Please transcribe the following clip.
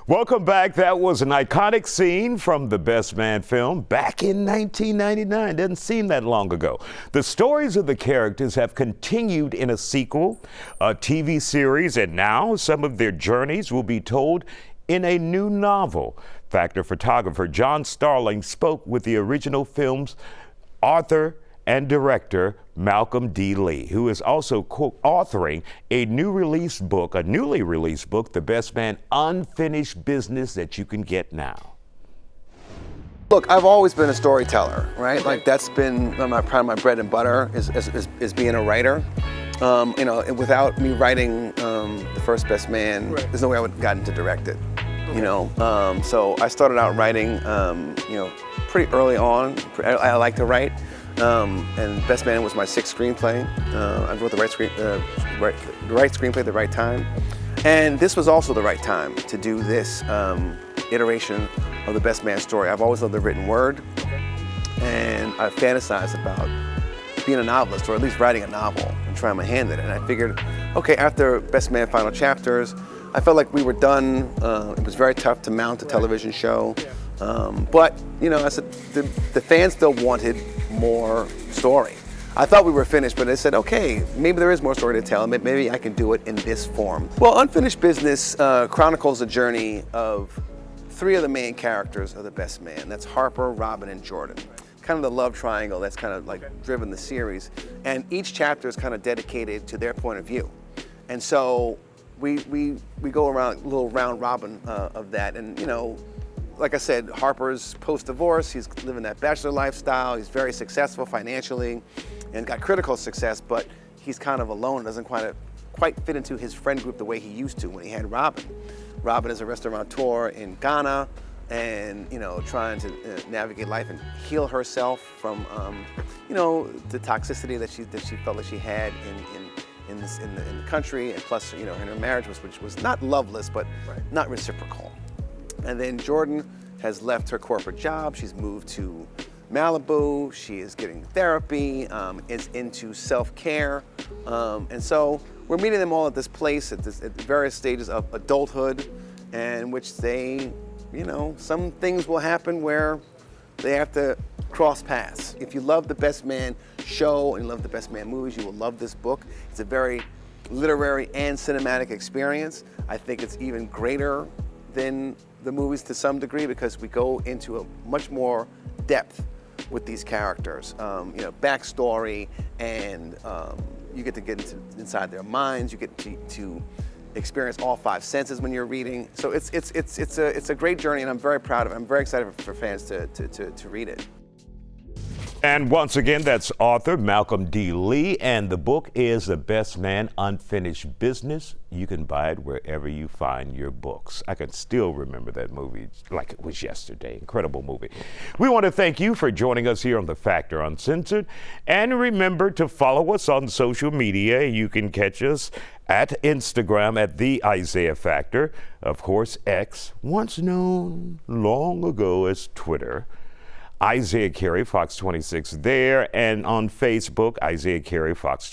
Welcome back. That was an iconic scene from The Best Man film back in 1999. Doesn't seem that long ago. The stories of the characters have continued in a sequel, a TV series, and now some of their journeys will be told in a new novel. Factor photographer John Starling spoke with the original film's author and director Malcolm D. Lee, who is also co-authoring a newly released book, The Best Man Unfinished Business, that you can get now. Look, I've always been a storyteller, right? Like that's been my bread and butter is being a writer. You know, without me writing The First Best Man, there's no way I would have gotten to direct it. You know, so I started out writing, you know, pretty early on. I like to write. And Best Man was my sixth screenplay. I wrote the right screenplay at the right time. And this was also the right time to do this iteration of the Best Man story. I've always loved the written word, and I fantasized about being a novelist, or at least writing a novel and trying my hand at it. And I figured, okay, after Best Man Final Chapters, I felt like we were done. It was very tough to mount a television show. But, you know, I said the fans still wanted more story. I thought we were finished, but I said, okay, maybe there is more story to tell, and maybe I can do it in this form. Well, Unfinished Business chronicles the journey of three of the main characters of The Best Man. That's Harper, Robin, and Jordan. Kind of the love triangle that's kind of like driven the series. And each chapter is kind of dedicated to their point of view. And so we go around a little round robin of that. And, you know, like I said, Harper's post-divorce, he's living that bachelor lifestyle, he's very successful financially and got critical success, but he's kind of alone, doesn't quite fit into his friend group the way he used to when he had Robin. Robin is a restaurateur in Ghana and, you know, trying to navigate life and heal herself from, you know, the toxicity that she felt like she had in the country, and plus, you know, her marriage which was not loveless, but not reciprocal. And then Jordan has left her corporate job. She's moved to Malibu. She is getting therapy, is into self-care. And so we're meeting them all at this place at various stages of adulthood, in which they, you know, some things will happen where they have to cross paths. If you love the Best Man show and you love the Best Man movies, you will love this book. It's a very literary and cinematic experience. I think it's even greater than the movies to some degree, because we go into a much more depth with these characters, you know, backstory, and you get to get inside their minds. You get to experience all five senses when you're reading. So it's a great journey, and I'm very proud of it. I'm very excited for fans to read it. And once again, that's author Malcolm D. Lee, and the book is The Best Man Unfinished Business. You can buy it wherever you find your books. I can still remember that movie like it was yesterday. Incredible movie. We want to thank you for joining us here on The Factor Uncensored. And remember to follow us on social media. You can catch us at Instagram at The Isaiah Factor. Of course, X, once known long ago as Twitter. Isaiah Carey, Fox 26 there, and on Facebook, Isaiah Carey, Fox 26.